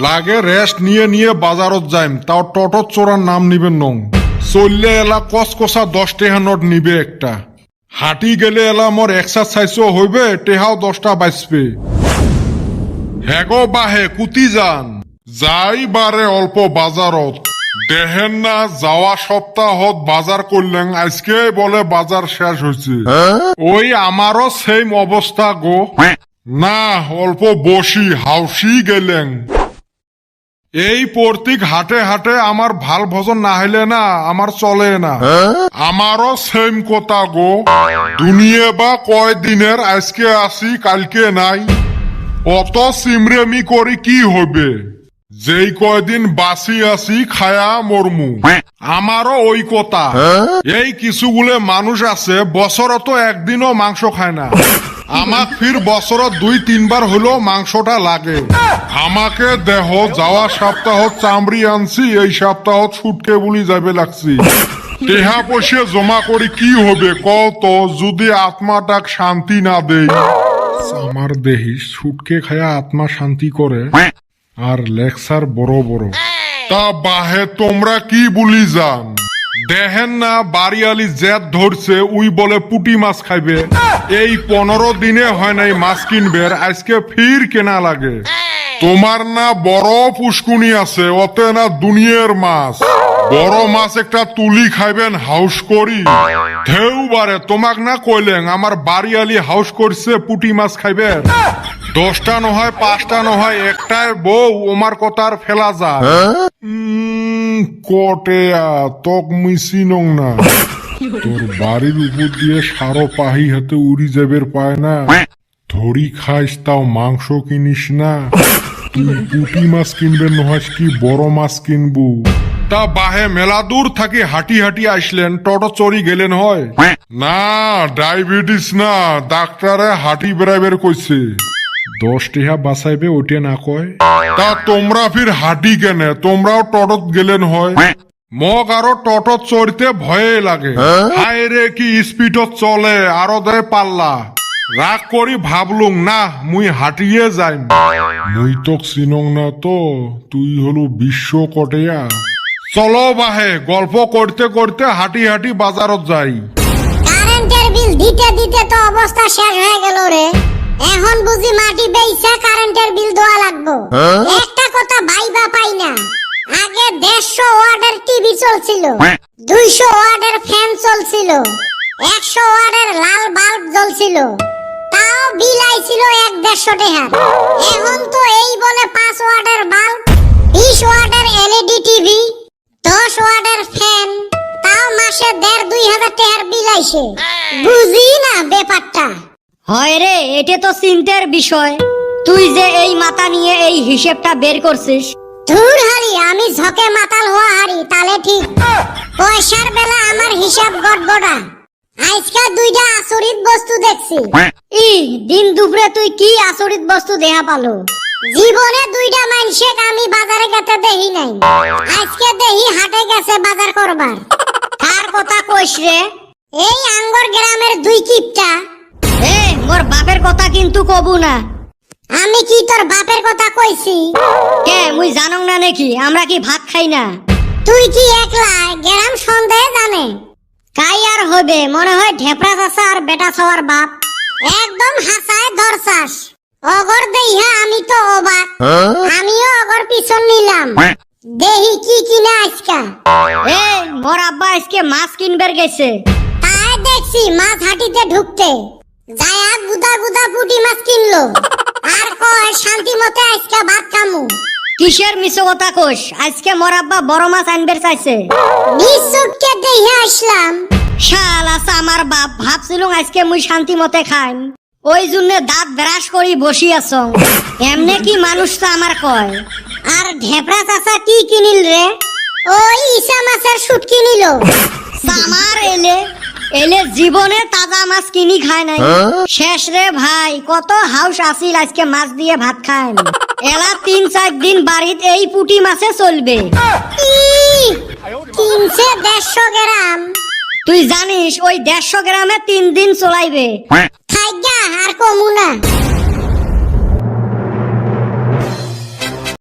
লাগে রেস্ট নিয়ে নিয়ে বাজারত যাইম, তাও টটত চোরার নাম নিবেন নং। চললে এলা কসকসা 10 টেহা নোট নিবে একটা। হাঁটি গেলে এলা মোর এক্সারসাইজও হইবে, টেহাও 10টা বাঁচবে। হেগো বাহে কুতি যান, যাই বারে অল্প বাজারত। দেহেন না যাওয়া সপ্তাহত বাজার করলেন, আজকে বলে বাজার শেষ হয়েছে। ওই আমারও সেম অবস্থা গো। না অল্প বসি হাউসি গেলেন। এই প্রতীক হাটে হাটে আমার ভাল ভজন না হইলে না আমার চলে না। আমারও সেম কথা গো। দুনিয়া বা কয় দিনের, আজকে আসি কালকে নাই। অত সিমরেমি করি কি হবে? যেই কয়দিন বাসি আসি খায়া মরমু। আমারও ওই কথা। এই কিছুগুলো মানুষ আছে বছরত একদিনও মাংস খায় না। আমাক ফির বছরত 2-3 বার হলেও মাংসটা লাগে। আমাকে দেহ যাওয়া সপ্তাহ চামড়ি আনছি, এই সপ্তাহ ছুটকে বলি যাবে লাগছি। টেহা পয়সা জমা করি কি হবে কত, যদি আত্মাটাক শান্তি না দেই। আমার দেহি ছুটকে খায়া আত্মা শান্তি করে, আর লেকচার বড় বড়। তা বাহে তোমরা কি বলি যান? দেখেন না বাড়িয়ালি জেদ ধরছে, উই বলে পুটি মাছ খাইবে। এই 15 দিনে হয় নাই মাছ কিনবে, আজকে ফির কেনা লাগে। তোমার না বড় পুষ্কুনি আছে, অতে না দুনিয়ার মাছ। বড় মাছ একটা তুলি খাইবেন হাউস করি। ঢেউ বারে তোমাক না কইলেন আমার বাড়িয়ালি হাউস করছে পুটি মাছ খাইবে। 10টা নহয় 5টা নহয় একটাই বউ, ওমার কথার ফেলা যায়। কটেয়া তক মিশি নং না। তোর বাড়ির উপর দিয়ে সারো পাহি হাতে উড়ি যাবের পায় না। ধরি খাইস তাও মাংস কিনিস না। তুই পুটি মাছ কিনবেন নহাস কি বড় মাছ কিনবু? তা বাহে মেলা দূর থাকি হাঁটি হাঁটি আসলেন, টোটো চড়ি গেলেন হয় না? ডায়াবেটিস না, ডাক্তারে হাঁটি বেড়াইবের কইছে। 10 টিহা বাঁচাইবে ওইটা না কয়। তা তোমরা ফির হাঁটি কেনে? তোমরাও টটত গেলেন হয়। মগ আরো টটত চড়তে ভয়ে লাগে। হায় রে কি স্পিডত চলে, আরো দেয় পাল্লা। রাগ করি ভাবলুম না মুই হাঁটিয়ে যাইম। মুই তো চিনং না তো, তুই হলো বিশ্ব কটেয়া। চলো বাহে গল্প করতে করতে হাঁটি হাঁটি বাজারত যাই। কারেন্টের বিল দিতে দিতে তো অবস্থা শেষ হয়ে গেল রে। এখন বুঝি মাটি বেইছে কারেন্টের বিল দেওয়া লাগবো। একটা কথা ভাইবা পাই না। আগে 150 ওয়াটের টিভি চলছিল, 200 ওয়াটের ফ্যান চলছিল, 100 ওয়াটের লাল বাল্ব জ্বলছিল, তাও বিল আইছিল 1-150 টাকা। এখন তো এই বলে 5 ওয়াটের বাল্ব, 20 ওয়াটের এলইডি টিভি, 10 ওয়াটের ফ্যান, তাও মাসে 1.5-2 হাজার টাকার বিল আইছে। বুঝি না ব্যাপারটা। হয় রে, এটা তো চিন্তার বিষয়। তুই যে এই মাথা নিয়ে এই হিসেবটা বের করছিস। ধুর হারি, আমি ঝকে মাতাল হওয়া হারি তালে ঠিক। পয়সার বেলা আমার হিসাব গড়বড়া। আজকে 2টা আচরিত বস্তু দেখছি। দিন দুপুরে তুই কি আচরিত বস্তু দেখা পালো? জীবনে 2টা মানুষকে আমি বাজারে গেতে দেখি নাই। আজকে দেখি হাটে গেছে বাজার করবার। কার কথা কইস রে? এই আঙ্গর গ্রামের 2 কিপটা। মোর বাপের কথা কিন্তু কবু না। আমি কি তোর বাপের কথা কইছি? কে মুই জানং না নাকি? আমরা কি ভাত খাই না? তুই কি একলা গ্রাম সন্দেহ জানে? কাই আর হবে, মনে হয় ঢেপরা চাচা আর বেটা ছাওয়ার বাপ। একদম হাসায় ধরছাস। অগর দেইহা আমি তো অবাক। আমিও অগর পিছন নিলাম। দেহি কি কিনা আজকা। মোর আব্বা আজকে মাছ কিনবার গেছে। তাই দেখছি মাছ হাটিতে ঢুকতে যায়া গুদা গুদা পুঁটি মাছ কিনলো। আর কয় শান্তি মতে আজকে ভাত খামু। কিসের মিছো কথা কোস? আজকে মোর আব্বা বড় মাছ আনবার চাইছে। নিশ্চুককে দেইহা আসলাম। শালা আমার বাপ ভাবছিল আজকে মুই শান্তি মতে খাইম, ওই জন্য দাঁত ব্রাশ করি বসি আছো। এমনে কি মানুষ তো আমার কয়। আর ঢেপরা চাচা কি কিনিল রে? ওই ইসা মাছের শুট কিনিল। আমার এলে জীবনে তাজা মাছ কিনি খায় নাই। শেষ রে ভাই, কত হাউস আসিল আজকে মাছ দিয়ে ভাত খাইম। এলা 3-4 দিন বাড়িত এই পুটি মাছে চলবে। 300-150 গ্রাম। তুই জানিস ওই 150 গ্রামে 3 দিন চলাইবে। খাইগা আর কমু না।